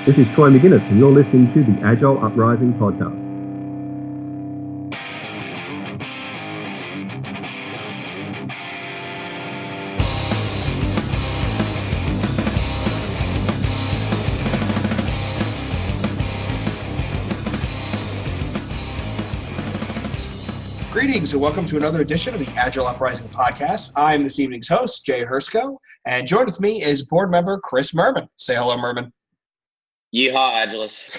This is Troy McGuinness, and you're listening to the Agile Uprising podcast. Greetings and welcome to another edition of the Agile Uprising podcast. I'm this evening's host, Hrcsko, and joined with me is board member Chris Murman. Say hello, Murman. Yeehaw, Agilis.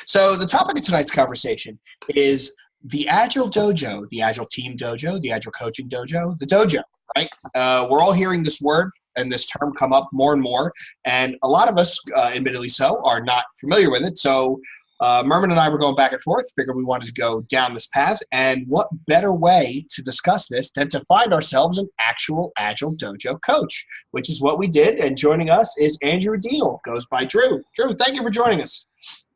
So the topic of tonight's conversation is the Agile Dojo, the Agile Team Dojo, the Agile Coaching Dojo, the Dojo, right? We're all hearing this word and this term come up more and more, and a lot of us, admittedly so, are not familiar with it. So Murman and I were going back and forth, figured we wanted to go down this path, and what better way to discuss this than to find ourselves an actual Agile Dojo coach, which is what we did, and joining us is Andrew Deal, goes by Drew. Drew, thank you for joining us.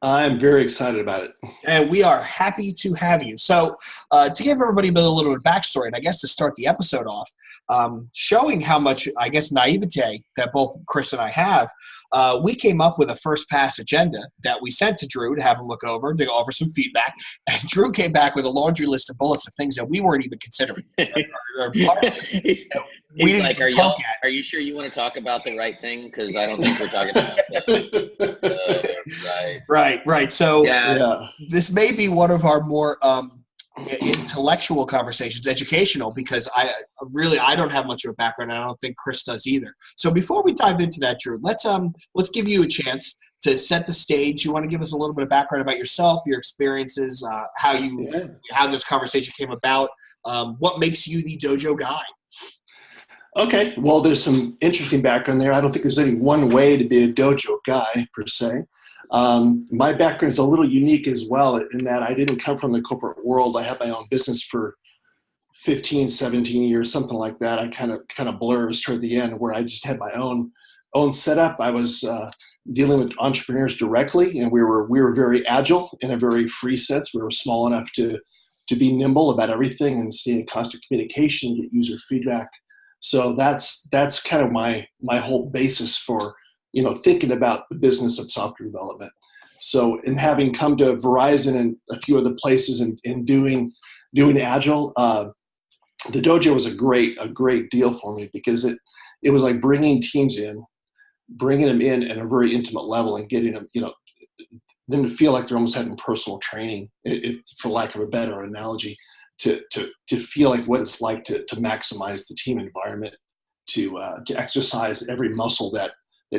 I'm very excited about it. And we are happy to have you. So to give everybody a little bit of backstory, and I guess to start the episode off, showing how much, I guess, naivete that both Chris and I have, we came up with a first pass agenda that we sent to Drew to have him look over, to go over some feedback. And Drew came back with a laundry list of bullets of things that we weren't even considering. Or parts we didn't like, are you sure you want to talk about the right thing? Because I don't think we're talking about that. Right. So This may be one of our more intellectual conversations, educational, because I don't have much of a background, and I don't think Chris does either. So before we dive into that, Drew, let's give you a chance to set the stage. You want to give us a little bit of background about yourself, your experiences, how this conversation came about, what makes you the dojo guy? Okay, well, there's some interesting background there. I don't think there's any one way to be a dojo guy, per se. My background is a little unique as well in that I didn't come from the corporate world. I had my own business for 15, 17 years, something like that. I kind of blurs toward the end where I just had my own setup. I was dealing with entrepreneurs directly, and we were very agile in a very free sense. We were small enough to be nimble about everything and stay in constant communication, get user feedback. So that's kind of my whole basis for thinking about the business of software development. So in having come to Verizon and a few other places and doing Agile, the dojo was a great deal for me because it was like bringing teams in, bringing them in at a very intimate level and getting them to feel like they're almost having personal training, for lack of a better analogy, to feel like what it's like to maximize the team environment, to exercise every muscle that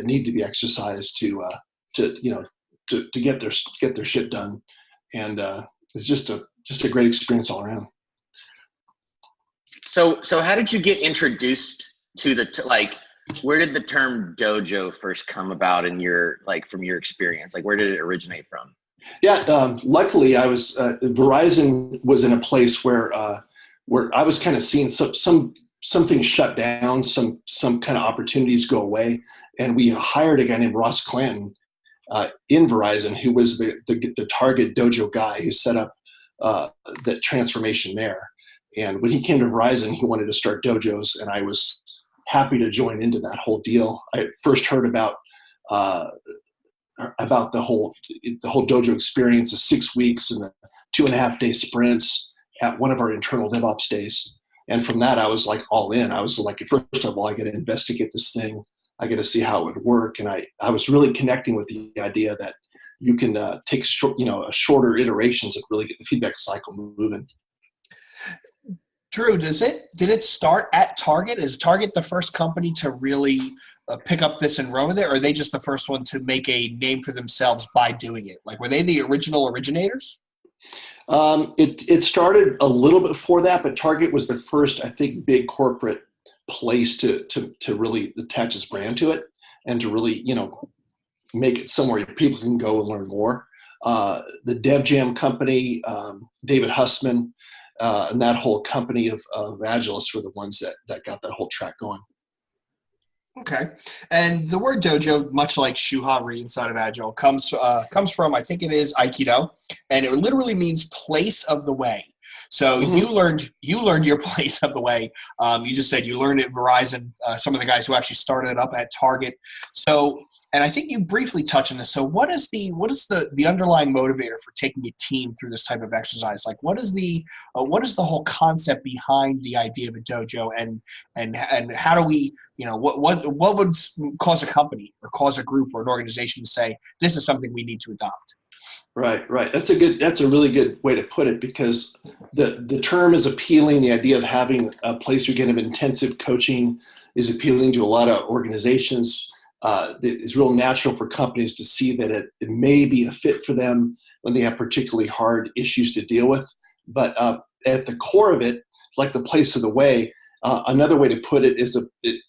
need to be exercised to get their shit done, and it's just a great experience all around. So how did you get introduced to where did the term dojo first come about in from your experience? Like, where did it originate from? Yeah, luckily I was Verizon was in a place where I was kind of seeing something shut down, some kind of opportunities go away. And we hired a guy named Ross Clanton in Verizon, who was the target dojo guy who set up the transformation there. And when he came to Verizon, he wanted to start dojos, and I was happy to join into that whole deal. I first heard about the whole dojo experience of 6 weeks and the 2.5 day sprints at one of our internal DevOps days. And from that, I was like all in. I was like, first of all, I got to investigate this thing. I got to see how it would work. And I was really connecting with the idea that you can take shorter iterations and really get the feedback cycle moving. Drew, did it start at Target? Is Target the first company to really pick up this and run with it, or are they just the first one to make a name for themselves by doing it? Like, were they the original originators? It started a little bit before that, but Target was the first, I think, big corporate place to really attach its brand to it and to really, make it somewhere people can go and learn more. The Dev Jam company, David Hussman, and that whole company of Agilists were the ones that got that whole track going. Okay. And the word dojo, much like shuhari inside of Agile, comes from, I think it is Aikido, and it literally means place of the way. So Mhm. you learned your place of the way. You just said you learned it at Verizon. Some of the guys who actually started it up at Target. So, and I think you briefly touched on this. So, what is the underlying motivator for taking a team through this type of exercise? Like, what is the whole concept behind the idea of a dojo, and how do we, what would cause a company or cause a group or an organization to say this is something we need to adopt? Right. That's a really good way to put it, because the term is appealing. The idea of having a place where you can have intensive coaching is appealing to a lot of organizations. It's real natural for companies to see that it may be a fit for them when they have particularly hard issues to deal with. But at the core of it, like the place of the way, another way to put it is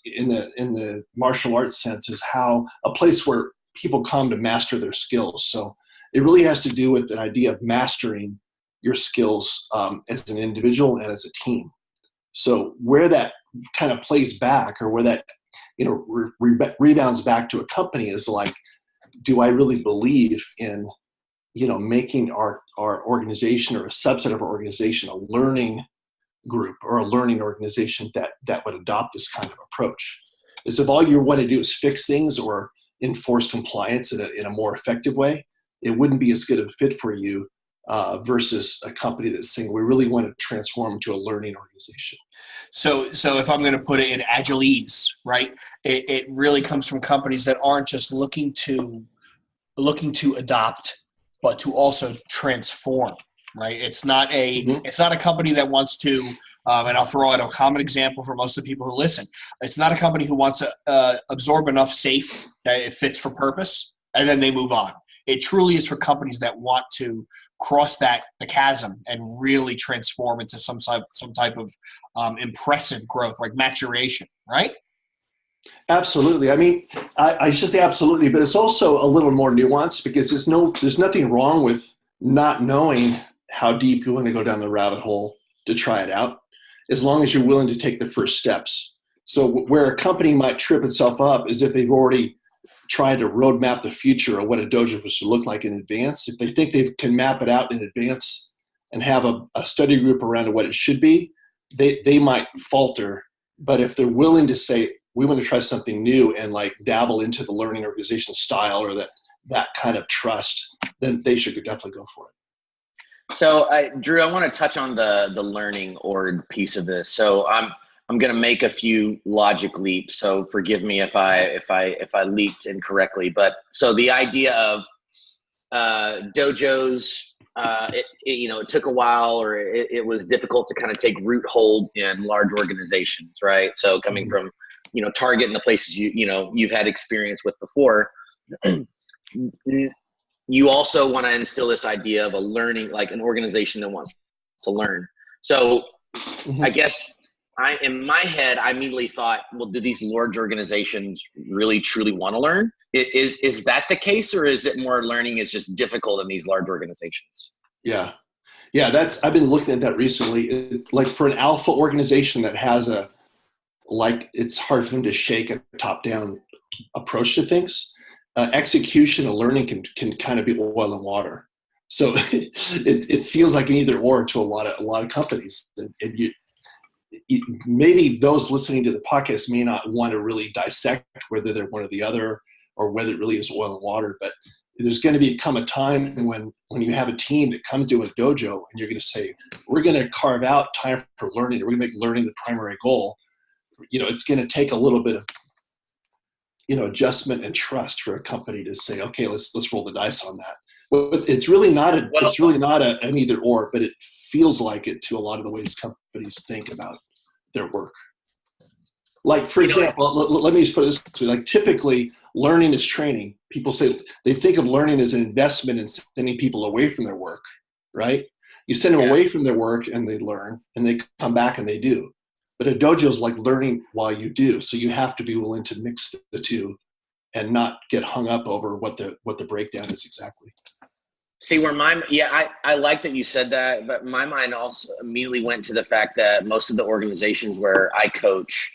in the martial arts sense, is how a place where people come to master their skills. So it really has to do with an idea of mastering your skills as an individual and as a team. So where that kind of plays back, or where that rebounds back to a company, is like, do I really believe in making our organization or a subset of our organization a learning group or a learning organization that would adopt this kind of approach? Is if all you want to do is fix things or enforce compliance in a more effective way, it wouldn't be as good of a fit for you versus a company that's saying we really want to transform into a learning organization. So if I'm going to put it in Agilese, right, it really comes from companies that aren't just looking to adopt, but to also transform. Right, it's not a company that wants to, and I'll throw out a common example for most of the people who listen. It's not a company who wants to absorb enough safe that it fits for purpose, and then they move on. It truly is for companies that want to cross the chasm and really transform into some type of impressive growth, like maturation, right? Absolutely. I mean, I should say absolutely, but it's also a little more nuanced, because there's nothing wrong with not knowing how deep you want to go down the rabbit hole to try it out, as long as you're willing to take the first steps. So where a company might trip itself up is if they've already tried to roadmap the future of what a dojo should look like in advance. If they think they can map it out in advance and have a study group around what it should be, they might falter. But if they're willing to say, we want to try something new and like dabble into the learning organization style or that kind of trust, then they should definitely go for it. So, Drew, I want to touch on the learning org piece of this. So I'm going to make a few logic leaps. So forgive me if I leaped incorrectly. But so the idea of dojos, it took a while, or it was difficult to kind of take root hold in large organizations, right? So coming from Target and the places you've had experience with before. You also want to instill this idea of a learning, like an organization that wants to learn. So I guess in my head, I immediately thought, well, do these large organizations really truly want to learn? Is that the case, or is it more learning is just difficult in these large organizations? Yeah, I've been looking at that recently. Like for an alpha organization that has it's hard for them to shake a top-down approach to things. Execution and learning can kind of be oil and water. So it feels like an either or to a lot of companies. And maybe those listening to the podcast may not want to really dissect whether they're one or the other, or whether it really is oil and water. But there's going to come a time when you have a team that comes to a dojo and you're going to say, we're going to carve out time for learning, or we're going to make learning the primary goal. It's going to take a little bit of adjustment and trust for a company to say, okay, let's roll the dice on that. But it's really not an either or, but it feels like it to a lot of the ways companies think about their work. Like, for example, let me just put it this way. Like, typically, learning is training. People say they think of learning as an investment in sending people away from their work, right? You send them away from their work and they learn, and they come back and they do. But a dojo is like learning while you do. So you have to be willing to mix the two and not get hung up over what the breakdown is exactly. See, I like that you said that, but my mind also immediately went to the fact that most of the organizations where I coach,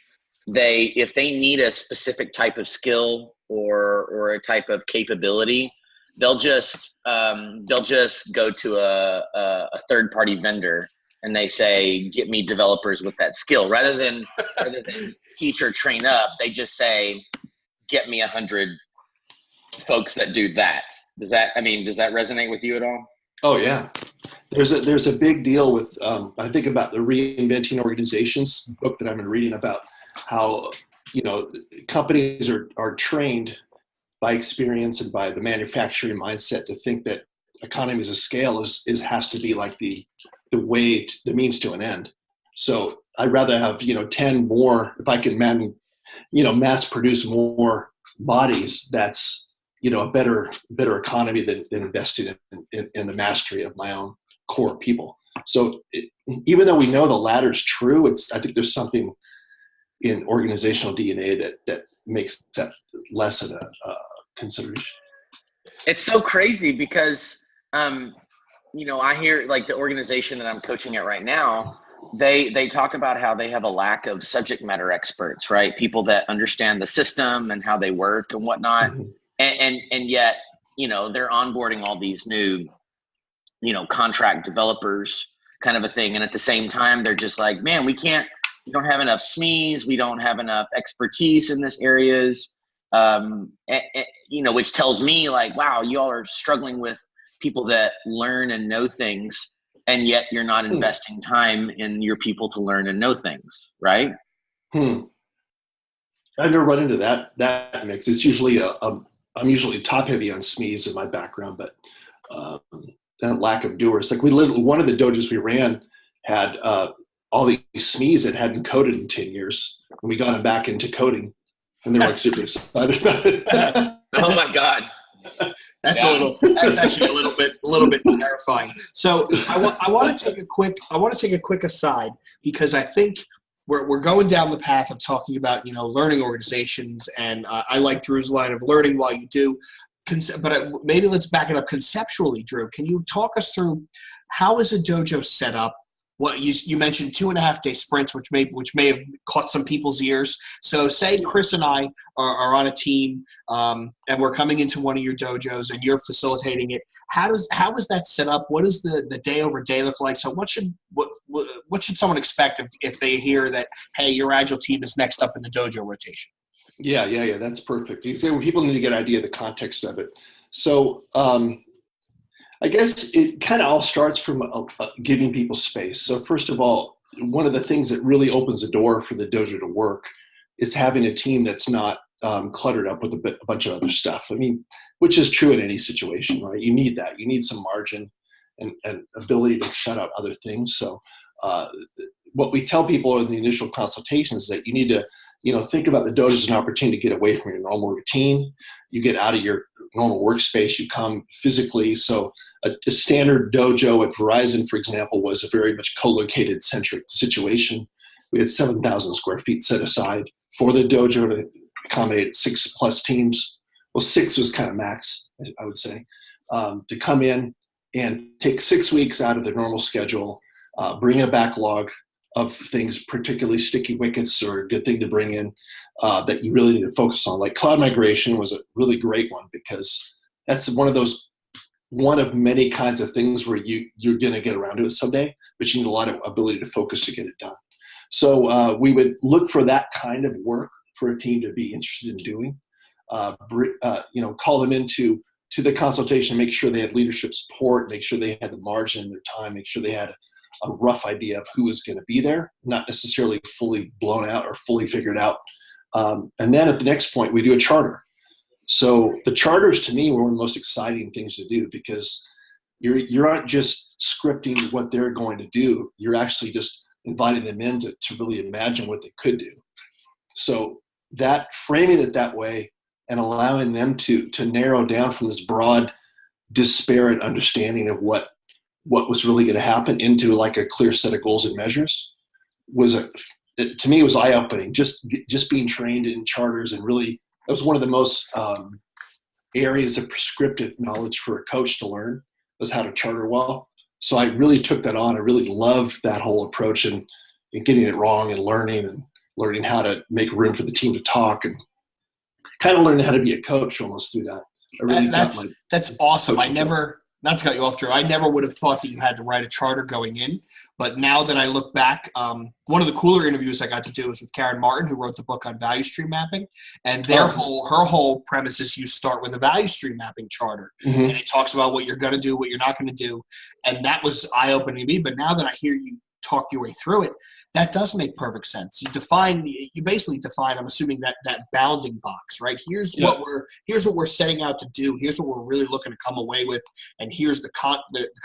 if they need a specific type of skill or a type of capability, they'll just go to a third party vendor and they say, get me developers with that skill. Rather than teach or train up, they just say, get me 100 folks that do that. Does that resonate with you at all? Oh yeah. There's a big deal with, I think about the Reinventing Organizations book that I've been reading about how, companies are trained by experience and by the manufacturing mindset to think that economies of scale has to be like the means to an end. So I'd rather have, 10 more, if I can mass produce more bodies, that's, a better economy than investing in the mastery of my own core people. So even though we know the latter is true, I think there's something in organizational DNA that makes that less of a consideration. It's so crazy because, I hear like the organization that I'm coaching at right now, they talk about how they have a lack of subject matter experts, right? People that understand the system and how they work and whatnot. Mm-hmm. And yet, they're onboarding all these new, contract developers kind of a thing. And at the same time, they're just like, man, we don't have enough SMEs. We don't have enough expertise in this areas, which tells me like, wow, you all are struggling with people that learn and know things. And yet you're not investing time in your people to learn and know things, right? I've never run into that mix. It's usually I'm usually top heavy on SMEs in my background, but that lack of doers. Like one of the dojos we ran had all these SMEs that hadn't coded in 10 years, and we got them back into coding, and they're like super excited about it. Oh my God. That's actually a little bit terrifying. So I want to take a quick aside, because I think we're going down the path of talking about, learning organizations, and I like Drew's line of learning while you do. But maybe let's back it up conceptually, Drew. Can you talk us through how is a dojo set up? What you mentioned 2.5-day sprints, which may have caught some people's ears. So say Chris and I are on a team, and we're coming into one of your dojos and you're facilitating it. How is that set up? What does the day over day look like? So what should someone expect if they hear that, hey, your Agile team is next up in the dojo rotation? Yeah. That's perfect. You say people need to get an idea of the context of it. So I guess it kind of all starts from giving people space. So first of all, one of the things that really opens the door for the dojo to work is having a team that's not cluttered up with a bunch of other stuff. I mean, which is true in any situation, right? You need that. You need some margin and ability to shut out other things. So what we tell people in the initial consultations is that you need to, think about the dojo as an opportunity to get away from your normal routine. You get out of your normal workspace, you come physically. So a standard dojo at Verizon, for example, was a very much co-located centric situation. We had 7,000 square feet set aside for the dojo to accommodate 6+ teams. Well, 6 was kind of max, I would say, to come in and take 6 weeks out of the normal schedule, bring a backlog of things, particularly sticky wickets or a good thing to bring in that you really need to focus on. Like cloud migration was a really great one, because that's one of many kinds of things where you're going to get around to it someday, but you need a lot of ability to focus to get it done. So we would look for that kind of work for a team to be interested in doing. Call them into the consultation, make sure they had leadership support, make sure they had the margin in their time, make sure they had a rough idea of who was going to be there, not necessarily fully blown out or fully figured out. And then at the next point, we do a charter. So the charters, to me, were one of the most exciting things to do, because you aren't just scripting what they're going to do. You're actually just inviting them in to really imagine what they could do. So that framing it that way and allowing them to narrow down from this broad, disparate understanding of what was really going to happen into like a clear set of goals and measures to me, it was eye-opening. Just being trained in charters, and really, that was one of the most areas of prescriptive knowledge for a coach to learn, was how to charter well. So I really took that on. I really loved that whole approach and getting it wrong and learning how to make room for the team to talk, and kind of learning how to be a coach almost through that. That's awesome. I never not to cut you off, Drew, I never would have thought that you had to write a charter going in. But now that I look back, one of the cooler interviews I got to do was with Karen Martin, who wrote the book on value stream mapping. And her whole premise is you start with a value stream mapping charter. Mm-hmm. And it talks about what you're going to do, what you're not going to do. And that was eye-opening to me. But now that I hear you talk your way through it, that does make perfect sense. You basically define, I'm assuming, that bounding box, right? Here's what we're setting out to do. Here's what we're really looking to come away with, and here's the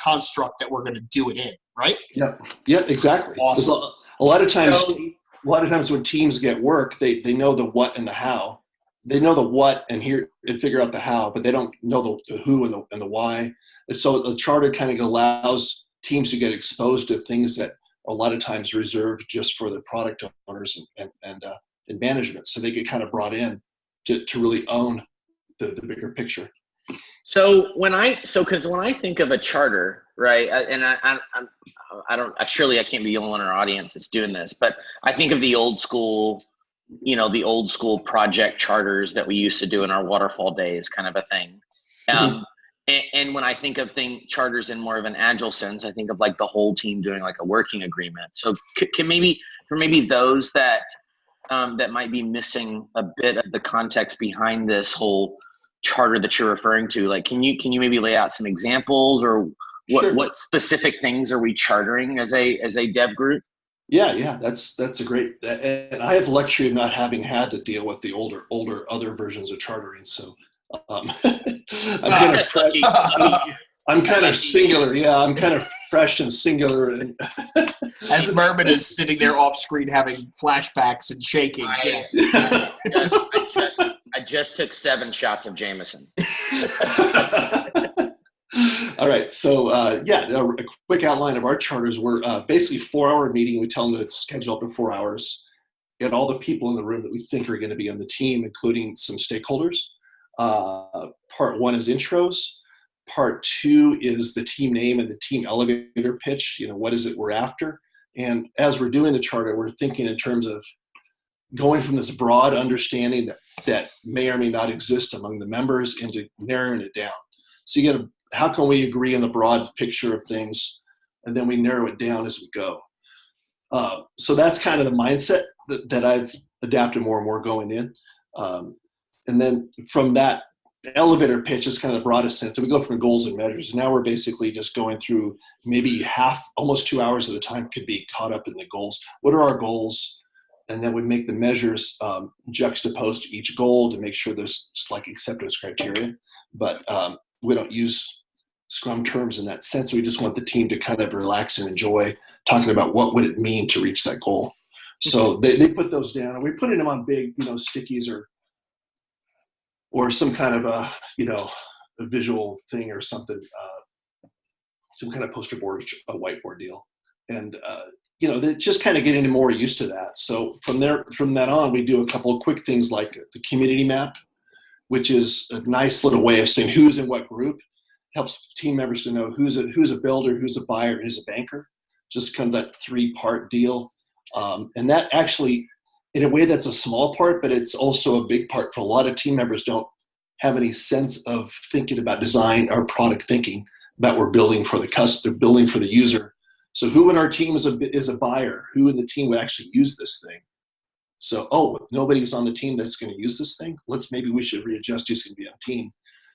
construct that we're going to do it in, right? Yeah, exactly. Awesome. A lot of times when teams get work, they know the what and the how. They know the what and figure out the how, but they don't know the who and the why. And so the charter kind of allows teams to get exposed to things that a lot of times reserved just for the product owners and management. So they get kind of brought in to really own the bigger picture. So when I think of a charter, right, and I don't, surely I can't be the only one in our audience that's doing this, but I think of the old school project charters that we used to do in our waterfall days, kind of a thing. And when I think of charters in more of an agile sense, I think of like the whole team doing like a working agreement. So can maybe those that might be missing a bit of the context behind this whole charter that you're referring to, like can you maybe lay out some examples, or what specific things are we chartering as a dev group? Yeah, that's a great, and I have the luxury of not having had to deal with the older other versions of chartering, so I'm kind of singular. Yeah, I'm kind of fresh and singular. As Murman is sitting there off screen having flashbacks and shaking. I just took 7 shots of Jameson. All right, so a quick outline of our charters. We're basically 4-hour meeting. We tell them to schedule up to 4 hours. Get all the people in the room that we think are going to be on the team, including some stakeholders. Part 1 is intros. Part 2 is the team name and the team elevator pitch. What is it we're after? And as we're doing the charter, we're thinking in terms of going from this broad understanding that may or may not exist among the members into narrowing it down. So you get how can we agree on the broad picture of things, and then we narrow it down as we go. So that's kind of the mindset that I've adapted more and more going in. And then from that elevator pitch is kind of the broadest sense. So we go from goals and measures. Now we're basically just going through maybe almost 2 hours at a time could be caught up in the goals. What are our goals? And then we make the measures juxtaposed to each goal to make sure there's like acceptance criteria. But we don't use Scrum terms in that sense. We just want the team to kind of relax and enjoy talking about what would it mean to reach that goal. So they put those down, and we're putting them on big, stickies or some kind of a visual thing or something, some kind of poster board, a whiteboard deal. And, they just kind of getting more used to that. So from that on, we do a couple of quick things like the community map, which is a nice little way of saying who's in what group. Helps team members to know who's a builder, who's a buyer, and who's a banker. Just kind of that 3-part deal. And that actually, in a way, that's a small part, but it's also a big part for a lot of team members don't have any sense of thinking about design or product thinking about we're building for the customer, building for the user. So who in our team is a buyer? Who in the team would actually use this thing? So, nobody's on the team that's going to use this thing. Maybe we should readjust who's going to be on the team.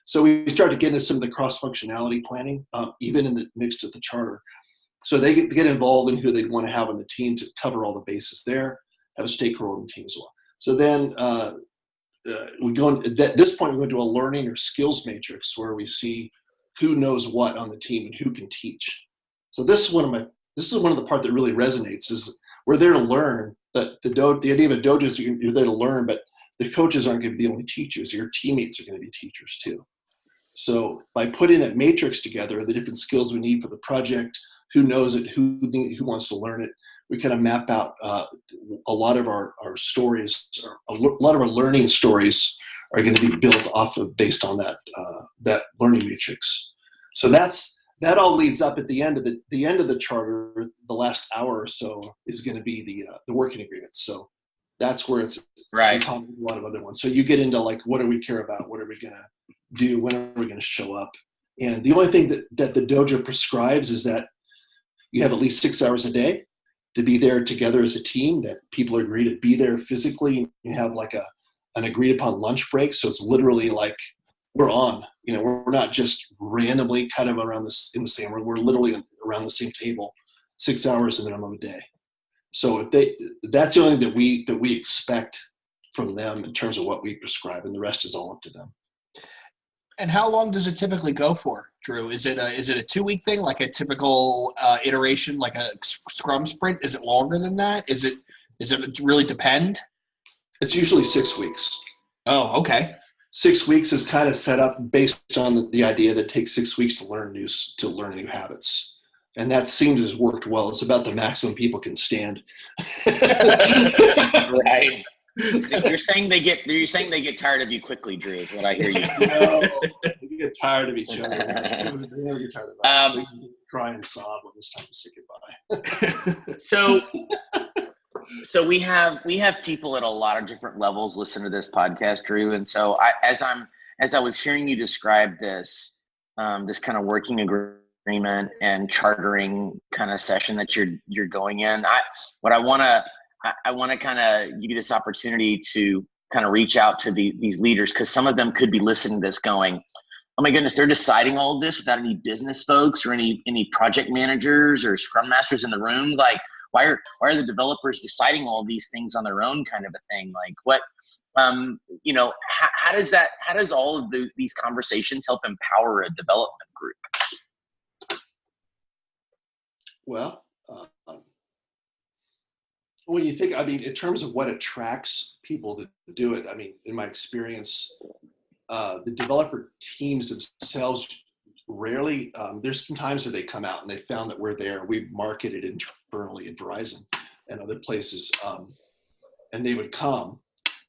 So we start to get into some of the cross-functionality planning, even in the mixed with the charter. So they get involved in who they want to have on the team to cover all the bases there, have a stakeholder on the team as well. So then we go at this point, we go into a learning or skills matrix where we see who knows what on the team and who can teach. So this is one of the part that really resonates is we're there to learn. The idea of a dojo is you're there to learn, but the coaches aren't going to be the only teachers. Your teammates are going to be teachers too. So by putting that matrix together, the different skills we need for the project, who knows it, who wants to learn it, we kind of map out a lot of our stories, a lot of our learning stories are going to be built off of based on that learning matrix. So that all leads up at the end of the charter. The last hour or so is going to be the working agreements. So that's where it's right. A lot of other ones. So you get into like, what do we care about? What are we going to do? When are we going to show up? And the only thing that the dojo prescribes is that you have at least 6 hours a day to be there together as a team, that people agree to be there physically. You have like an agreed upon lunch break. So it's literally like we're on, we're not just randomly kind of around this in the same room. We're literally around the same table, 6 hours a minimum a day. So that's the only thing that we expect from them in terms of what we prescribe, and the rest is all up to them. And how long does it typically go for, Drew? Is it a 2-week thing, like a typical iteration, like a Scrum sprint? Is it longer than that? Does it really depend? It's usually 6 weeks. Oh, okay. 6 weeks is kind of set up based on the idea that it takes 6 weeks to learn new habits, and that seems to have worked well. It's about the maximum people can stand. Right. You're saying they get tired of you quickly, Drew, is what I hear you. No, they get tired of each other. They never get tired of us. They cry and sob when it's time to say goodbye. So we have people at a lot of different levels listen to this podcast, Drew. And so as I was hearing you describe this kind of working agreement and chartering kind of session that you're going in, I want to kind of give you this opportunity to kind of reach out to these leaders, because some of them could be listening to this going, oh my goodness, they're deciding all of this without any business folks or any project managers or scrum masters in the room. Like, why are the developers deciding all of these things on their own, kind of a thing? Like, what, how does all of these conversations help empower a development group? Well, when you think, in terms of what attracts people to do it, in my experience, the developer teams themselves rarely, there's some times where they come out and they found that we're there. We've marketed internally at Verizon and other places, and they would come.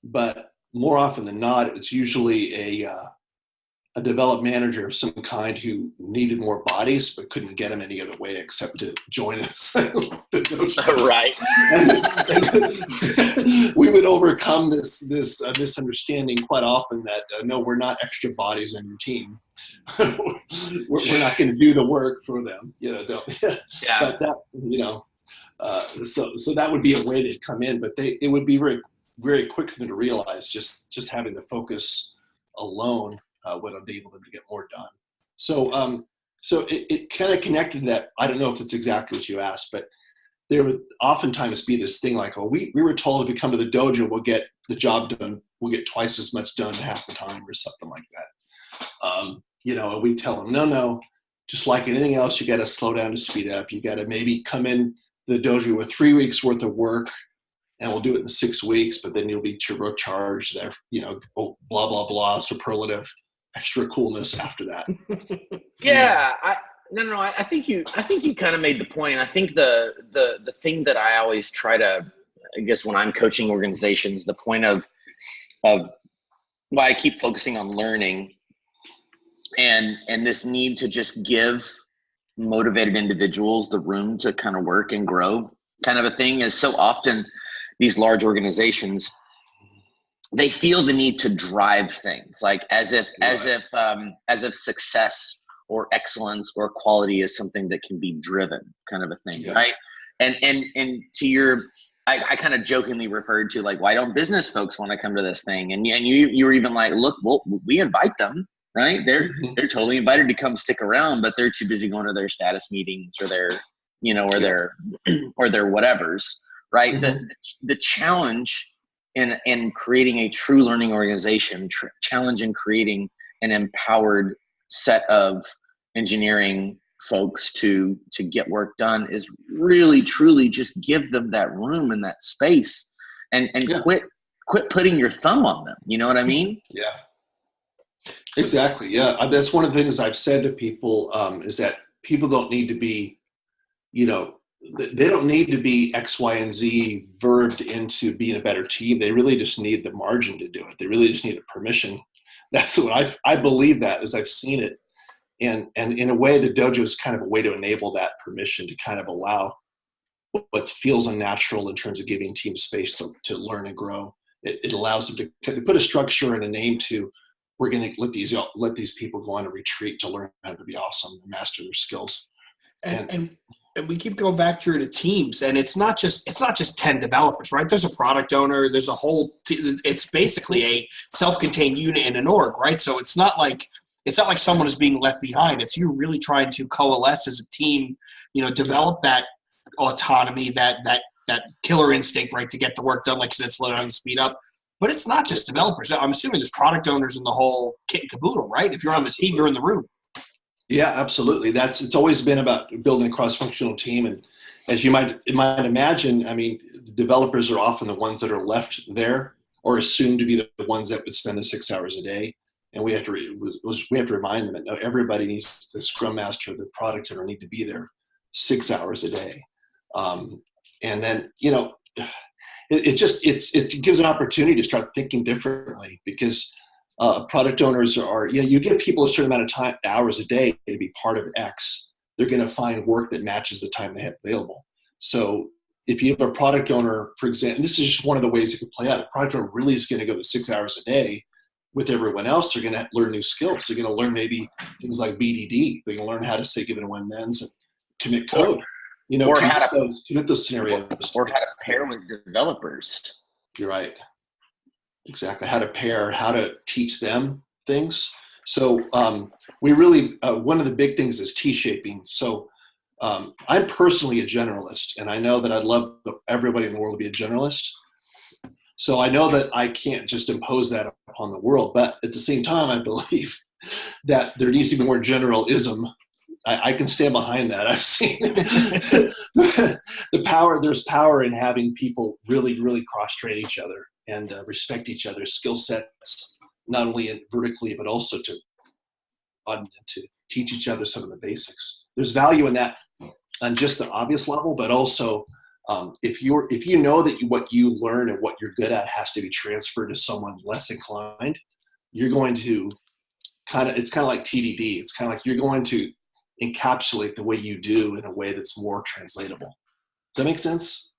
But more often than not, it's usually a development manager of some kind who needed more bodies but couldn't get them any other way except to join us. Right. We would overcome this misunderstanding quite often that no, we're not extra bodies on your team. we're not going to do the work for them. Don't. Yeah. But that, so that would be a way to come in, but it would be very, very quick for them to realize just having the focus alone would enable them to get more done. So it kind of connected to that. I don't know if it's exactly what you asked, but there would oftentimes be this thing like, oh, we were told if we come to the dojo, we'll get the job done. We'll get twice as much done half the time or something like that. And we tell them, no, just like anything else, you got to slow down to speed up. You got to maybe come in the dojo with 3 weeks worth of work, and we'll do it in 6 weeks, but then you'll be turbocharged there, blah, blah, blah, superlative, extra coolness after that. Yeah, I think you kind of made the point. I think the thing that I always try to, I guess when I'm coaching organizations, the point of why I keep focusing on learning and this need to just give motivated individuals the room to kind of work and grow, kind of a thing, is so often these large organizations, they feel the need to drive things, like as if success or excellence or quality is something that can be driven, kind of a thing, yeah. Right? And to your, I kind of jokingly referred to, like, why don't business folks want to come to this thing? And you were even like, look, well, we invite them, right? They're totally invited to come stick around, but they're too busy going to their status meetings or their, or their whatevers, right? Mm-hmm. The challenge in creating a true learning organization, challenge in creating an empowered set of engineering folks to get work done is really truly just give them that room and that space and yeah. quit putting your thumb on them. You know what I mean? Yeah, exactly. Yeah. That's one of the things I've said to people, is that people don't need to be, they don't need to be X, Y, and Z verbed into being a better team. They really just need the margin to do it. They really just need a permission. That's what I believe that as I've seen it. And in a way, the dojo is kind of a way to enable that permission to kind of allow what feels unnatural in terms of giving teams space to learn and grow. It allows them to put a structure and a name to we're going to let these people go on a retreat to learn how to be awesome and master their skills. And we keep going back through to teams, and it's not just 10 developers, right? There's a product owner, there's a whole it's basically a self-contained unit in an org, right? So it's not like someone is being left behind. It's you really trying to coalesce as a team, develop that autonomy, that killer instinct, right, to get the work done, like you said, slow down and speed up. But it's not just developers. I'm assuming there's product owners in the whole kit and caboodle, right? If you're on the team, you're in the room. Yeah, absolutely. It's always been about building a cross-functional team, and as you might imagine, I mean, the developers are often the ones that are left there, or assumed to be the ones that would spend the 6 hours a day, and we have to remind them that no, everybody needs the Scrum Master, the product owner need to be there 6 hours a day, and then it gives an opportunity to start thinking differently, because product owners are, you give people a certain amount of hours a day to be part of X, they're going to find work that matches the time they have available. So if you have a product owner, for example, and this is just one of the ways it could play out, a product owner really is going to go to 6 hours a day with everyone else. They're going to learn new skills. They're going to learn maybe things like BDD. They're going to learn how to say given and when thens and commit code. Or how to commit those scenarios. Or how to pair with developers. You're right. Exactly. How to pair, how to teach them things. So we really, one of the big things is T-shaping. So I'm personally a generalist, and I know that I'd love everybody in the world to be a generalist. So I know that I can't just impose that upon the world, but at the same time, I believe that there needs to be more generalism. I can stand behind that. I've seen there's power in having people really, really cross-train each other and respect each other's skill sets, not only vertically, but also to teach each other some of the basics. There's value in that on just the obvious level, but also if you know that what you learn and what you're good at has to be transferred to someone less inclined, you're going to it's kind of like TDD. It's kind of like you're going to encapsulate the way you do in a way that's more translatable. Does that make sense?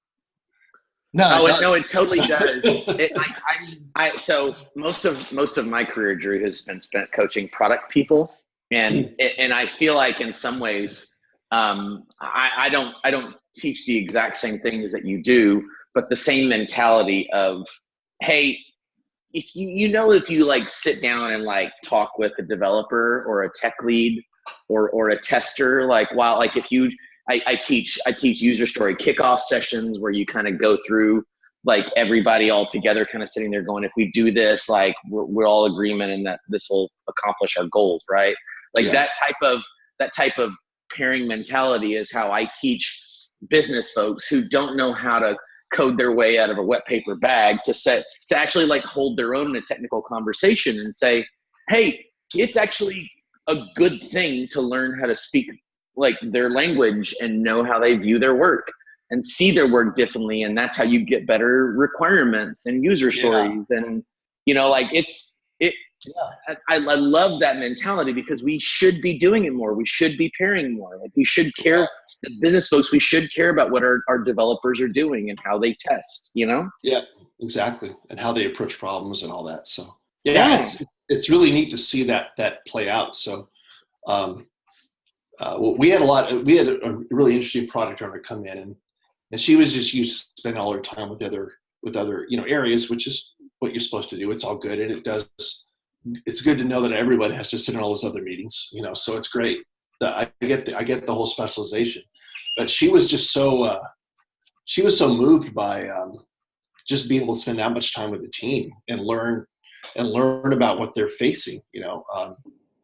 No, it totally does. So most of my career, Drew, has been spent coaching product people, and I feel like in some ways, I don't teach the exact same things that you do, but the same mentality of, hey, if you like sit down and like talk with a developer or a tech lead or a tester, like I teach user story kickoff sessions where you kind of go through like everybody all together kind of sitting there going, if we do this, like we're all agreement and that this will accomplish our goals, right? Like that type of pairing mentality is how I teach business folks who don't know how to code their way out of a wet paper bag to actually like hold their own in a technical conversation and say, hey, it's actually a good thing to learn how to speak like their language and know how they view their work and see their work differently. And that's how you get better requirements and user stories. And, I love that mentality because we should be doing it more. We should be pairing more. Like we should care, as business folks, we should care about what our developers are doing and how they test, Yeah, exactly. And how they approach problems and all that. So it's really neat to see that play out. So, we had a really interesting product owner come in and she was just used to spending all her time with other areas, which is what you're supposed to do. It's all good. And it's good to know that everybody has to sit in all those other meetings, so it's great. I get the whole specialization, but she was just so moved by just being able to spend that much time with the team and learn about what they're facing.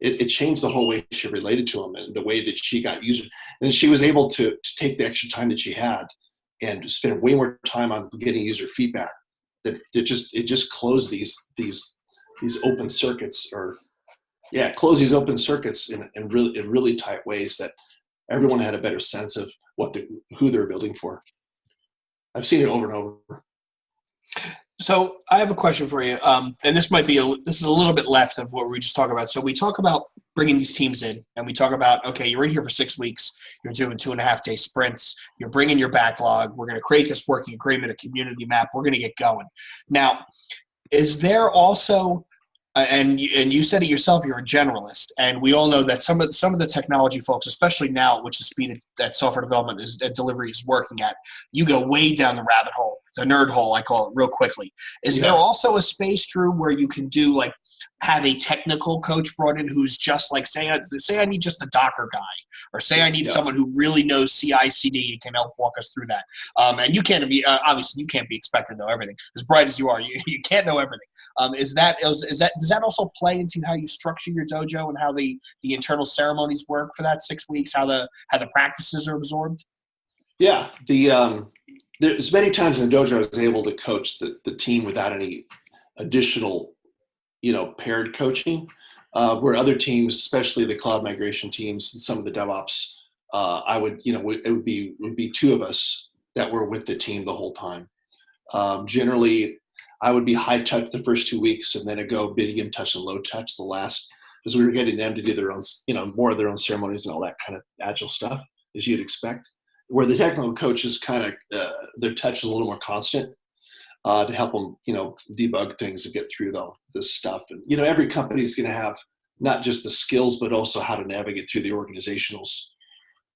It changed the whole way she related to them and the way that she got users. And she was able to take the extra time that she had and spend way more time on getting user feedback. That it just closed these open circuits, close these open circuits in really tight ways that everyone had a better sense of who they're building for. I've seen it over and over. So I have a question for you, and this is a little bit left of what we just talked about. So we talk about bringing these teams in, and we talk about, okay, you're in here for 6 weeks, you're doing 2.5-day sprints, you're bringing your backlog, we're going to create this working agreement, a community map, we're going to get going. Now, is there also And you said it yourself. You're a generalist, and we all know that some of the technology folks, especially now, which the speed that software development delivery is working at, you go way down the rabbit hole, the nerd hole, I call it, real quickly. Is there also a space, Drew, where you can do like have a technical coach brought in who's just like say I need just a Docker guy, or say I need someone who really knows CI/CD and can help walk us through that. And you can't be obviously you can't be expected to know everything. As bright as you are, you can't know everything. Does that also play into how you structure your dojo and how the internal ceremonies work for that 6 weeks? How the practices are absorbed? Yeah, there's many times in the dojo I was able to coach the team without any additional, paired coaching. Where other teams, especially the cloud migration teams and some of the DevOps, it would be two of us that were with the team the whole time. Generally, I would be high touch the first 2 weeks, and then I'd go medium touch and low touch the last, because we were getting them to do their own, more of their own ceremonies and all that kind of agile stuff, as you'd expect. Where the technical coaches kind of, their touch is a little more constant to help them, debug things and get through this stuff. And, every company is going to have not just the skills, but also how to navigate through the organizational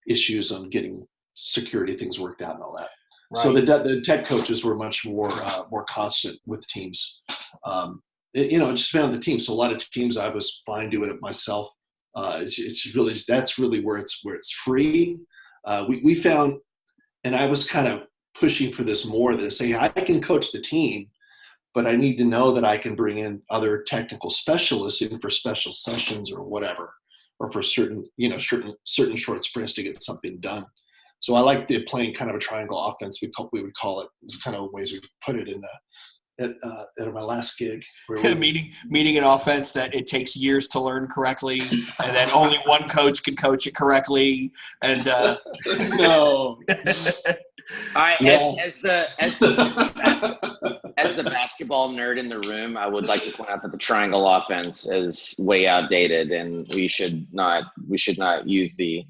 issues on getting security things worked out and all that. Right. So the tech coaches were much more constant with teams. It just depended on the team. So a lot of teams I was fine doing it myself. That's really where it's free. We found, and I was kind of pushing for this more, that say I can coach the team, but I need to know that I can bring in other technical specialists in for special sessions or whatever, or for certain short sprints to get something done. So I like playing kind of a triangle offense. We would call it. It's kind of ways we put it in at my last gig. Meaning an offense that it takes years to learn correctly, and then only one coach can coach it correctly. And no. As the basketball nerd in the room, I would like to point out that the triangle offense is way outdated, and we should not use these.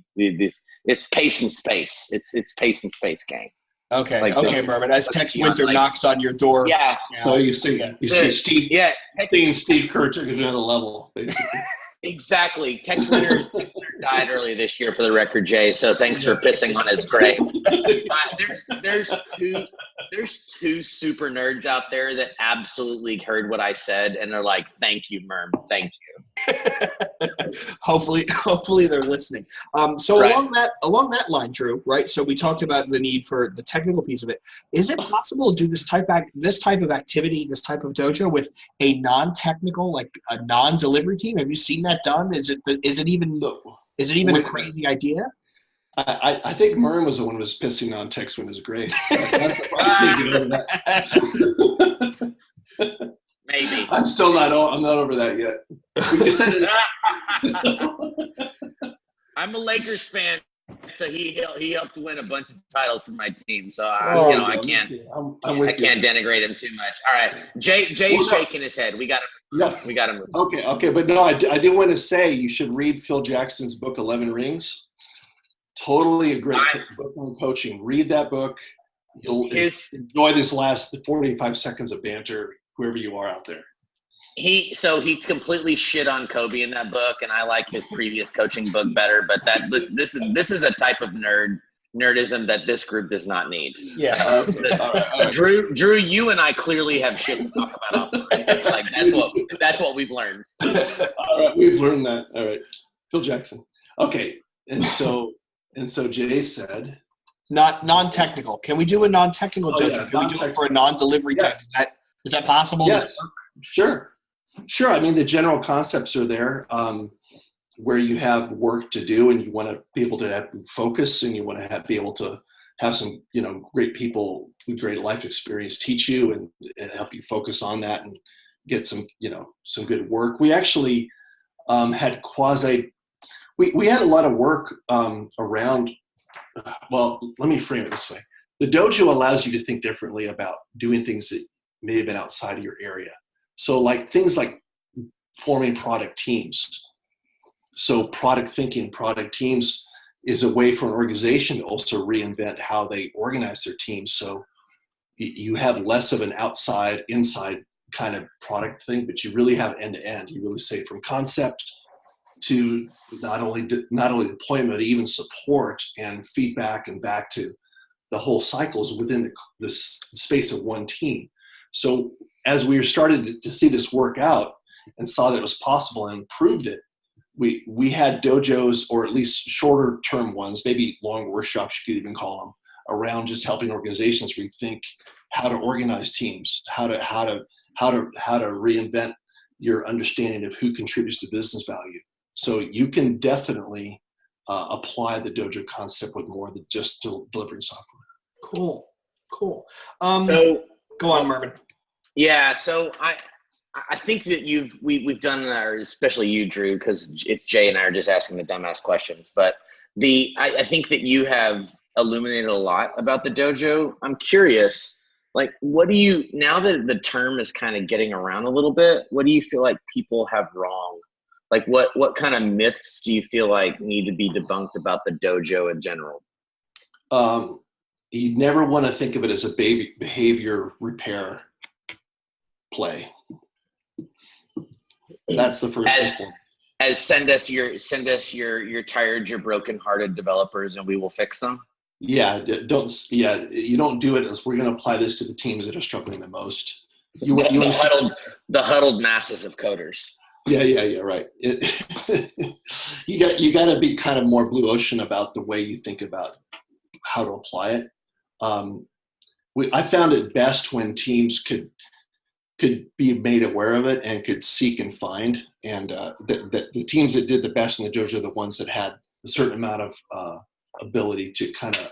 It's pace and space. It's pace and space game. Okay, Murman. As Tex Winter knocks on your door. Yeah. So you see Steve. Yeah. Seeing Steve Kerr took it to another level, basically. Exactly. Tex Winter died early this year, for the record, Jay. So thanks for pissing on his grave. There's two super nerds out there that absolutely heard what I said, and they're like, "Thank you, Murm. Thank you." Hopefully they're listening. So right. along that line, Drew, right? So we talked about the need for the technical piece of it. Is it possible to do this type of activity, this type of dojo with a non-technical, like a non-delivery team? Have you seen that done? Is it even a crazy idea? I think Murman was the one who was pissing on Tex Winter's grave. That's the problem. Maybe. I'm not over that yet. You said it. I'm a Lakers fan, so he helped win a bunch of titles for my team. So I can't denigrate him too much. All right, Jay's shaking his head. We got to move. Okay, but no, I do want to say you should read Phil Jackson's book 11 Rings. Totally a great book on coaching. Read that book. You'll enjoy this last 45 seconds of banter, whoever you are out there. He completely shit on Kobe in that book, and I like his previous coaching book better. But this is a type of nerdism that this group does not need. Yeah. All right. Drew, you and I clearly have shit to talk about. Like that's what we've learned. All right, we've learned that. All right, Phil Jackson. Okay, and so Jay said, not non-technical. Can we do a non-technical dojo? Can we do it for a non-delivery type? Is that possible? Yes. Sure. I mean, the general concepts are there, where you have work to do and you want to be able to have focus, and you want to be able to have some, great people with great life experience teach you and help you focus on that and get some good work. We actually had we had a lot of work around, well, let me frame it this way. The dojo allows you to think differently about doing things that may have been outside of your area. So like things like forming product teams. So product thinking, product teams is a way for an organization to also reinvent how they organize their teams. So you have less of an outside-inside kind of product thing, but you really have end to end. You really say from concept to not only deployment, but even support and feedback and back to the whole cycles within the space of one team. So as we started to see this work out and saw that it was possible and improved it, we had dojos, or at least shorter term ones, maybe long workshops you could even call them, around just helping organizations rethink how to organize teams, how to reinvent your understanding of who contributes to business value. So you can definitely apply the dojo concept with more than just delivering software. Cool. So Go on, Murman. Yeah, so I think that we've done our, especially you, Drew, because it's Jay and I are just asking the dumbass questions. But I think that you have illuminated a lot about the dojo. I'm curious, like, what do you, now that the term is kind of getting around a little bit, what do you feel like people have wrong? Like, what kind of myths do you feel like need to be debunked about the dojo in general? You never want to think of it as a behavior repair play. That's the first thing. As send us your tired, your broken-hearted developers, and we will fix them. Yeah, you don't do it as we're going to apply this to the teams that are struggling the most. The huddled masses of coders. Yeah, right. You got to be kind of more blue ocean about the way you think about how to apply it. I found it best when teams could be made aware of it and could seek and find. And the teams that did the best in the dojo are the ones that had a certain amount of ability to kind of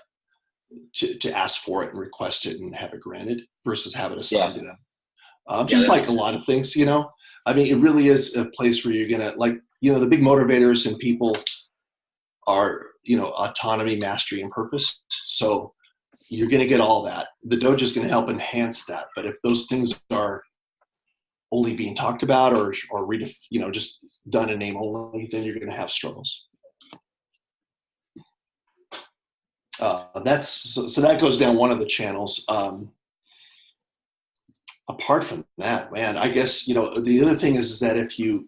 to ask for it and request it and have it granted versus have it assigned to them. Just like a lot of things, I mean, it really is a place where you're gonna, like, the big motivators in people are, autonomy, mastery, and purpose. So you're gonna get all that. The dojo is gonna help enhance that. But if those things are only being talked about or just done in name only, then you're gonna have struggles. So that goes down one of the channels. Apart from that, man, I guess, the other thing is that if you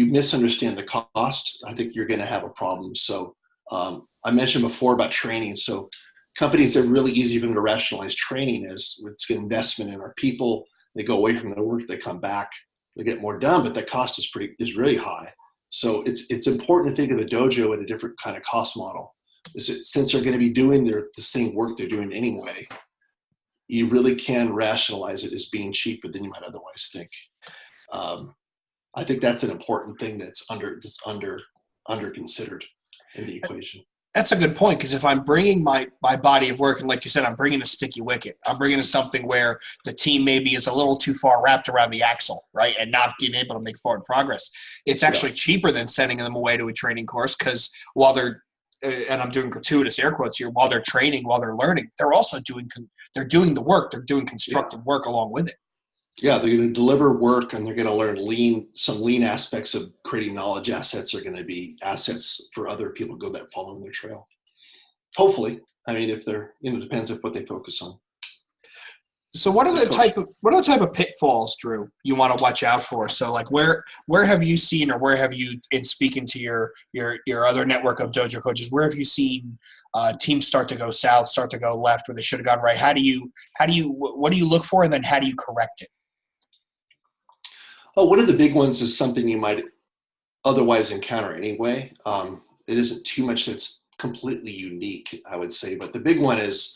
misunderstand the cost, I think you're going to have a problem. So I mentioned before about training. So companies that are really easy for them to rationalize training is it's an investment in our people. They go away from their work, they come back, they get more done, but the cost is really high. So it's important to think of the dojo in a different kind of cost model. Since they're going to be doing the same work they're doing anyway, you really can rationalize it as being cheaper than you might otherwise think. I think that's an important thing that's under considered in the equation. That's a good point, because if I'm bringing my body of work, and like you said, I'm bringing a sticky wicket, I'm bringing something where the team maybe is a little too far wrapped around the axle, right, and not being able to make forward progress. It's actually cheaper than sending them away to a training course, because while they're and I'm doing gratuitous air quotes here, while they're training, while they're learning, they're also doing the work. They're doing constructive work along with it. Yeah, they're going to deliver work, and they're going to learn some lean aspects of creating knowledge assets are going to be assets for other people to go back following their trail. Hopefully, I mean, if they're, depends on what they focus on. So what are the type of pitfalls, Drew, you want to watch out for? So like where have you seen, or where have you, in speaking to your other network of dojo coaches, where have you seen teams start to go south, start to go left where they should have gone right? What do you look for, and then how do you correct it? Oh, one of the big ones is something you might otherwise encounter anyway. It isn't too much that's completely unique, I would say, but the big one is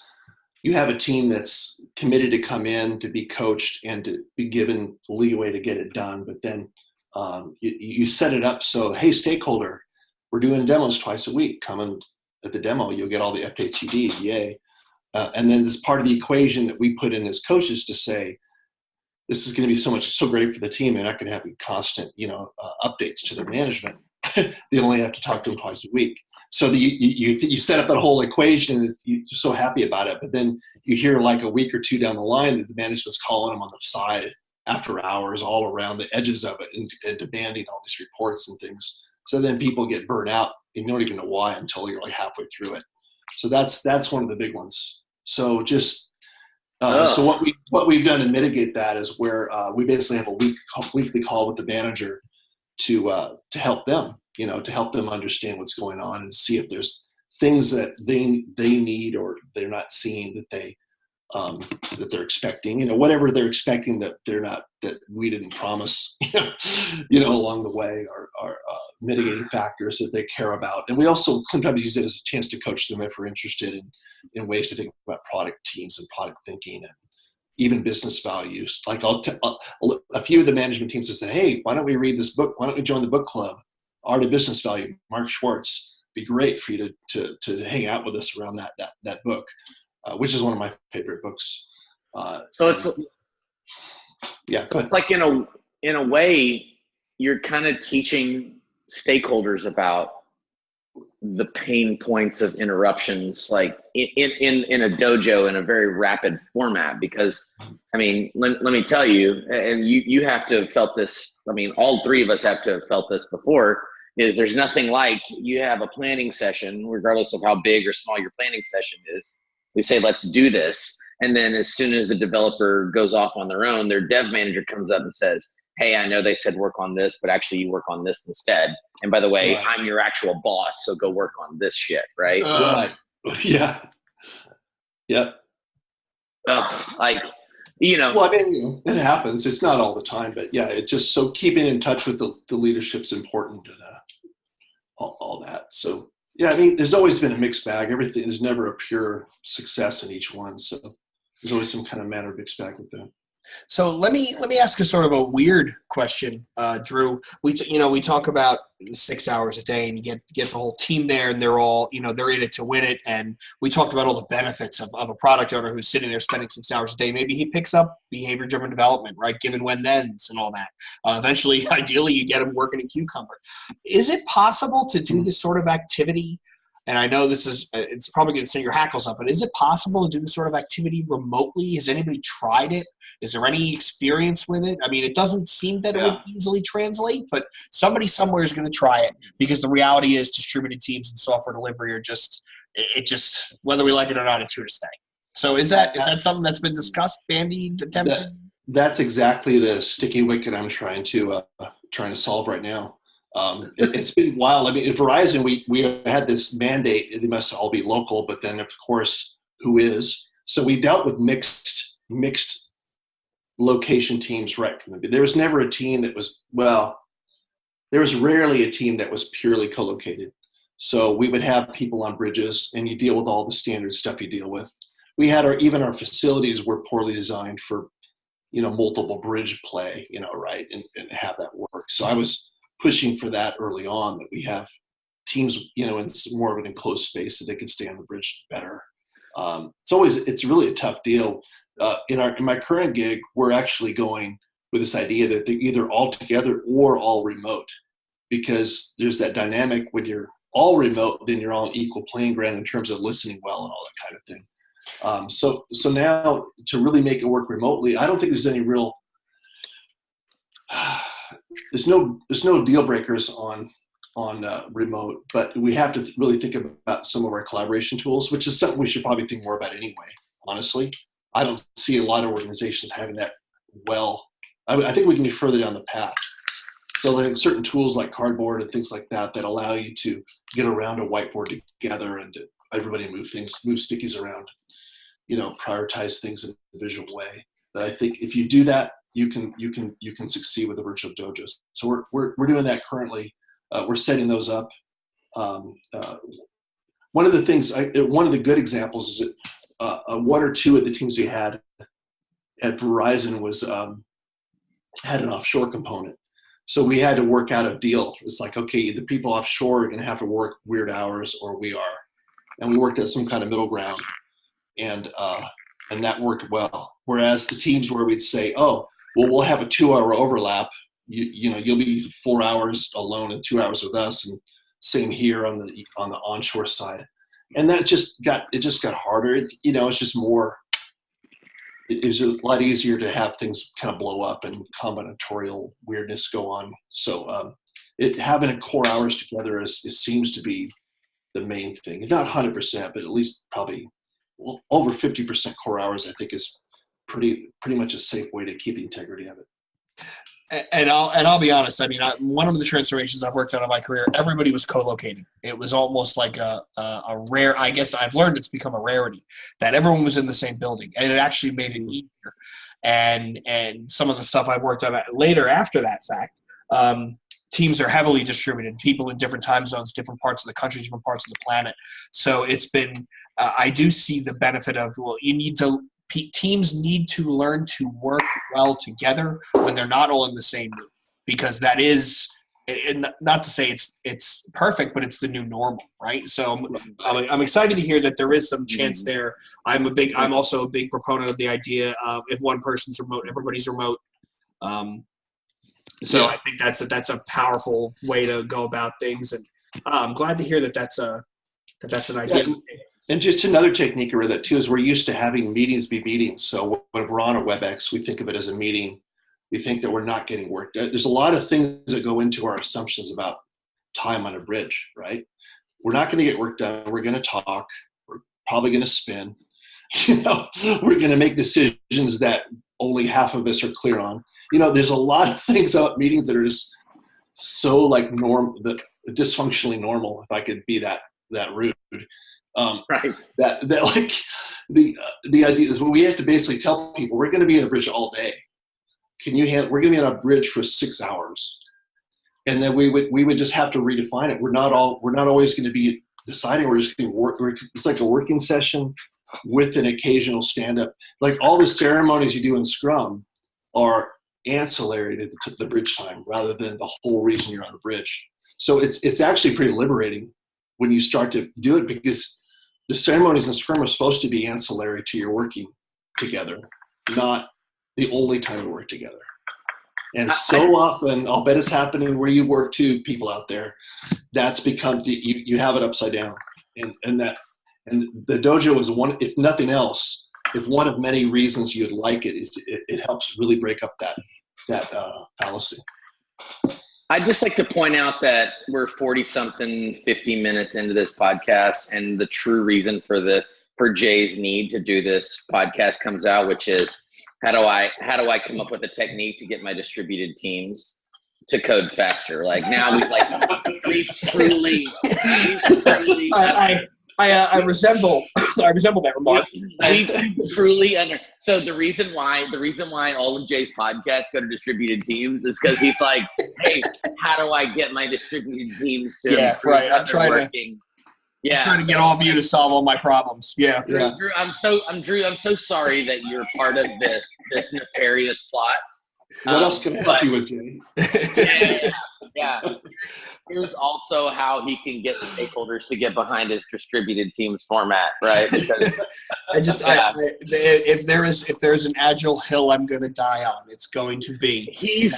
you have a team that's committed to come in, to be coached, and to be given the leeway to get it done. But then you set it up so, hey, stakeholder, we're doing demos twice a week. Come in at the demo, you'll get all the updates you need, yay. And then this part of the equation that we put in as coaches to say, this is going to be so great for the team. They're not going to have constant, updates to their management. They only have to talk to them twice a week. So you set up that whole equation, and you're so happy about it. But then you hear like a week or two down the line that the management's calling them on the side after hours, all around the edges of it, and demanding all these reports and things. So then people get burnt out, and you don't even know why until you're like halfway through it. So that's one of the big ones. So just So what we've done to mitigate that is where we basically have a weekly call with the manager to help them, to help them understand what's going on and see if there's things that they need or they're not seeing that they're expecting, whatever they're expecting that that we didn't promise, along the way are mitigating factors that they care about. And we also sometimes use it as a chance to coach them if we're interested in ways to think about product teams and product thinking and even business values. Like a few of the management teams have said, hey, why don't we read this book? Why don't we join the book club? Art of Business Value, Mark Schwartz. Be great for you to hang out with us around that book. Which is one of my favorite books. So it's like in a way, you're kind of teaching stakeholders about the pain points of interruptions, like in a dojo in a very rapid format. Because I mean, let me tell you, and you have to have felt this. I mean, all three of us have to have felt this before. Is there's nothing like you have a planning session, regardless of how big or small your planning session is. We say, let's do this. And then as soon as the developer goes off on their own, their dev manager comes up and says, hey, I know they said work on this, but actually you work on this instead. And by the way, right. I'm your actual boss, so go work on this shit, right? Yeah. Yep. Well, I mean, it happens. It's not all the time, but yeah, it's just so keeping in touch with the leadership's important and all that. So. Yeah, I mean, there's always been a mixed bag. There's never a pure success in each one. So there's always some kind of manner of mixed bag with them. So let me ask a sort of a weird question, Drew. We talk about 6 hours a day, and you get the whole team there, and they're all they're in it to win it. And we talked about all the benefits of a product owner who's sitting there spending 6 hours a day. Maybe he picks up behavior-driven development, right? Given when-thens and all that. Eventually, ideally, you get him working in Cucumber. Is it possible to do this sort of activity? And I know it's probably going to send your hackles up, but is it possible to do this sort of activity remotely? Has anybody tried it? Is there any experience with it? I mean, it doesn't seem that it would easily translate, but somebody somewhere is going to try it, because the reality is distributed teams and software delivery are just whether we like it or not, it's here to stay. So is that something that's been discussed, bandied, attempted? That's exactly the sticky wicket I'm trying to solve right now. It's been wild. I mean, at Verizon, we had this mandate; they must all be local. But then, of course, who is? So we dealt with mixed location teams right from the beginning. There was never a team that was there was rarely a team that was purely co-located. So we would have people on bridges, and you deal with all the standard stuff you deal with. We had our facilities were poorly designed for multiple bridge play, right, and have that work. So I was pushing for that early on, that we have teams, in more of an enclosed space so they can stay on the bridge better. It's really a tough deal. In my current gig, we're actually going with this idea that they're either all together or all remote, because there's that dynamic when you're all remote, then you're all on equal playing ground in terms of listening well and all that kind of thing. So now to really make it work remotely, I don't think there's any real there's no deal breakers on remote, but we have to really think about some of our collaboration tools, which is something we should probably think more about anyway. Honestly, I don't see a lot of organizations having that well. I think we can be further down the path. So like certain tools like Cardboard and things like that allow you to get around a whiteboard together and everybody move stickies around, prioritize things in a visual way. But I think if you do that, you can succeed with the virtual dojos. So we're doing that currently. We're setting those up. One of the good examples is that one or two of the teams we had at Verizon had an offshore component. So we had to work out a deal. It's like, okay, the people offshore are going to have to work weird hours, or we are, and we worked at some kind of middle ground, and that worked well. Whereas the teams where we'd say, oh, well, we'll have a 2-hour overlap. You'll be 4 hours alone and 2 hours with us, and same here on the onshore side. And that just got harder. It's just more. It was a lot easier to have things kind of blow up and combinatorial weirdness go on. So having a core hours together seems to be the main thing. Not 100%, but at least probably over 50% core hours, I think, is pretty much a safe way to keep the integrity of it. And I'll be honest. I mean, one of the transformations I've worked on in my career, everybody was co-locating. It was almost like a rare. I guess I've learned it's become a rarity that everyone was in the same building, and it actually made it easier. And some of the stuff I worked on later after that fact, teams are heavily distributed. People in different time zones, different parts of the country, different parts of the planet. So it's been. I do see the benefit of teams need to learn to work well together when they're not all in the same room, because that is, and not to say it's perfect, but it's the new normal, right? So I'm excited to hear that there is some chance there. I'm also a big proponent of the idea of if one person's remote, everybody's remote. So I think that's a powerful way to go about things, and I'm glad to hear that's an idea. Yeah. And just another technique around that too is we're used to having meetings be meetings. So when we're on a WebEx, we think of it as a meeting. We think that we're not getting work done. There's a lot of things that go into our assumptions about time on a bridge, right? We're not going to get work done. We're going to talk. We're probably going to spin. We're going to make decisions that only half of us are clear on. There's a lot of things about meetings that are just so dysfunctionally normal, if I could be that rude. Right. That like the idea is when we have to basically tell people we're going to be in a bridge all day. We're going to be on a bridge for 6 hours, and then we would just have to redefine it. We're not always going to be deciding. We're just going to work. It's like a working session with an occasional stand up. Like all the ceremonies you do in Scrum are ancillary to the bridge time rather than the whole reason you're on a bridge. So it's actually pretty liberating when you start to do it, because the ceremonies in Scrum are supposed to be ancillary to your working together, not the only time we work together. And so often, I'll bet it's happening where you work too, people out there, that's become, you have it upside down. And the dojo is one, if nothing else, if one of many reasons you'd like it, it helps really break up that fallacy. I'd just like to point out that we're 40-something, 50 minutes into this podcast, and the true reason for Jay's need to do this podcast comes out, which is how do I come up with a technique to get my distributed teams to code faster? Like now we've truly. I resemble that remark. We truly so the reason why all of Jay's podcasts go to distributed teams is because he's like, hey, how do I get my distributed teams to right. I'm trying to get all of you to solve all my problems. Yeah. Drew, I'm so sorry that you're part of this nefarious plot. What else can I help you with, Jay? Yeah. Here's also how he can get stakeholders to get behind his distributed teams format, right? Because if there's an agile hill I'm going to die on, it's going to be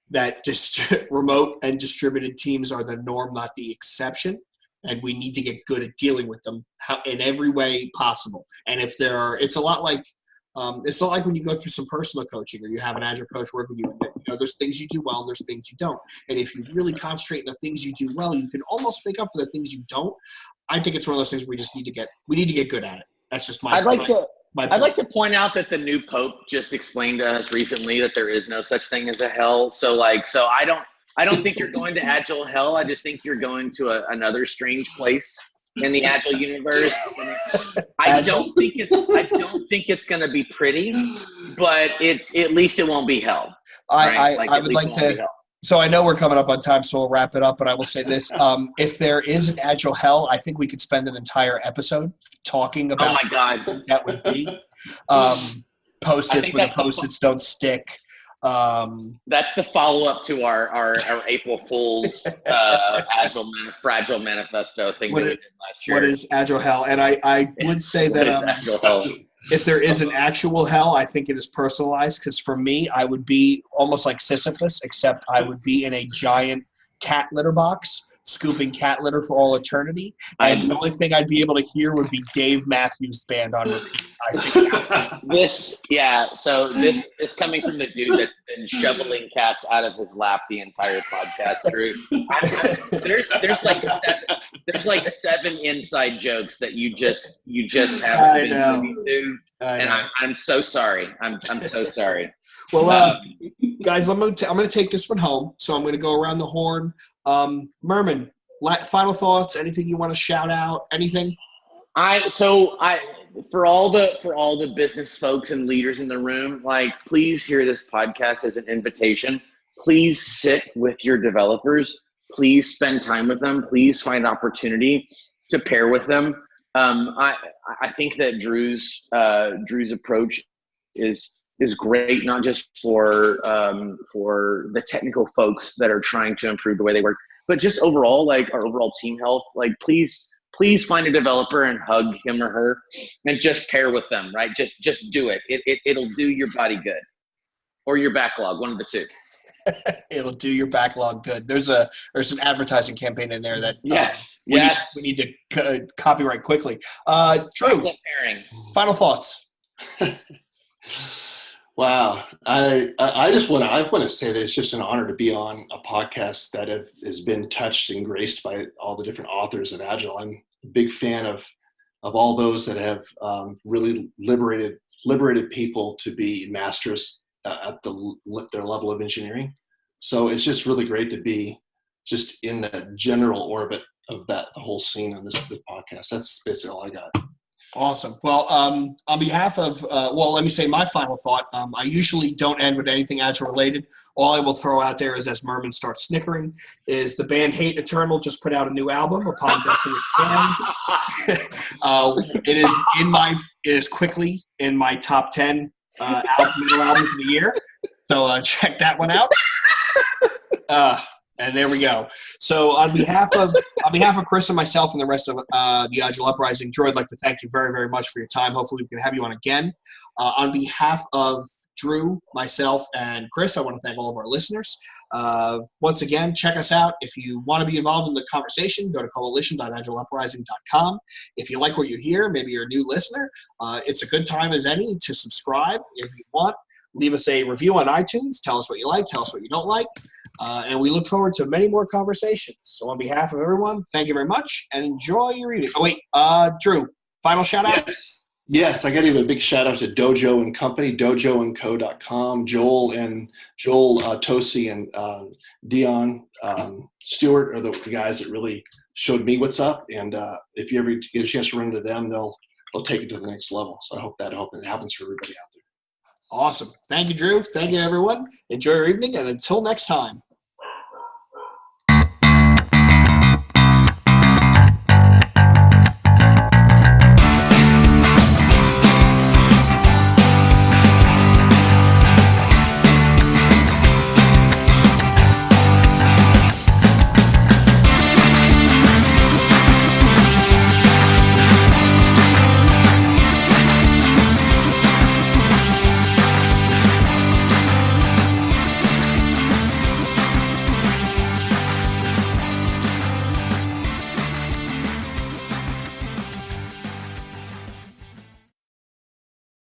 that remote and distributed teams are the norm, not the exception. And we need to get good at dealing with them in every way possible. And if it's a lot like, it's not like when you go through some personal coaching or you have an agile coach work with you. There's things you do well and there's things you don't. And if you really concentrate on the things you do well, you can almost make up for the things you don't. I think it's one of those things we need to get good at it. That's just my. I'd like to point out that the new Pope just explained to us recently that there is no such thing as a hell. So I don't think you're going to agile hell. I just think you're going to another strange place in the agile universe. I don't think it's going to be pretty, but at least it won't be hell. I would like to. So I know we're coming up on time, so we'll wrap it up. But I will say this: if there is an agile hell, I think we could spend an entire episode talking about. Oh my God, what that would be post-its where the post-its don't stick. That's the follow-up to our April Fool's fragile manifesto thing that we did last year. What is agile hell? And I would say that if there is an actual hell, I think it is personalized, because for me, I would be almost like Sisyphus, except I would be in a giant cat litter box scooping cat litter for all eternity, and the only thing I'd be able to hear would be Dave Matthews Band on repeat. This is coming from the dude that's been shoveling cats out of his lap the entire podcast through. There's like 7 inside jokes that you just haven't been moving to. And I'm so sorry. I'm so sorry. Well, guys, I'm gonna take this one home. So I'm gonna go around the horn. Murman, final thoughts? Anything you want to shout out? Anything? For all the business folks and leaders in the room, like, please hear this podcast as an invitation. Please sit with your developers. Please spend time with them. Please find opportunity to pair with them. I think that Drew's approach is great, not just for the technical folks that are trying to improve the way they work, but just overall, like our overall team health. Like, please find a developer and hug him or her and just pair with them, right? Just do it. It'll do your body good, or your backlog, one of the two. It'll do your backlog good. There's an advertising campaign in there that we need to copyright quickly. Drew, final thoughts. Wow, I just want to say that it's just an honor to be on a podcast that has been touched and graced by all the different authors of Agile. I'm a big fan of all those that have really liberated people to be masters at their level of engineering. So it's just really great to be just in the general orbit of the whole scene on this podcast. That's basically all I got. Awesome. Well, on behalf of, let me say my final thought. I usually don't end with anything Agile related. All I will throw out there is, as Murman starts snickering, is the band Hate Eternal just put out a new album, Upon Desolate Sands. It is quickly in my top 10 metal albums of the year. So check that one out. And there we go. So on behalf of Chris and myself and the rest of the Agile Uprising, Drew, I'd like to thank you very, very much for your time. Hopefully we can have you on again. On behalf of Drew, myself, and Chris, I want to thank all of our listeners. Once again, check us out. If you want to be involved in the conversation, go to coalition.agileuprising.com. If you like what you hear, maybe you're a new listener, it's a good time as any to subscribe if you want. Leave us a review on iTunes. Tell us what you like. Tell us what you don't like. And we look forward to many more conversations. So on behalf of everyone, thank you very much and enjoy your evening. Oh, wait, Drew, final shout out? Yes, I got to give a big shout out to Dojo and Company, dojoandco.com, Joel Tosi and Dion Stewart are the guys that really showed me what's up. And if you ever get a chance to run into them, they'll take it to the next level. So I hope it happens for everybody out there. Awesome. Thank you, Drew. Thank you, everyone. Enjoy your evening, and until next time.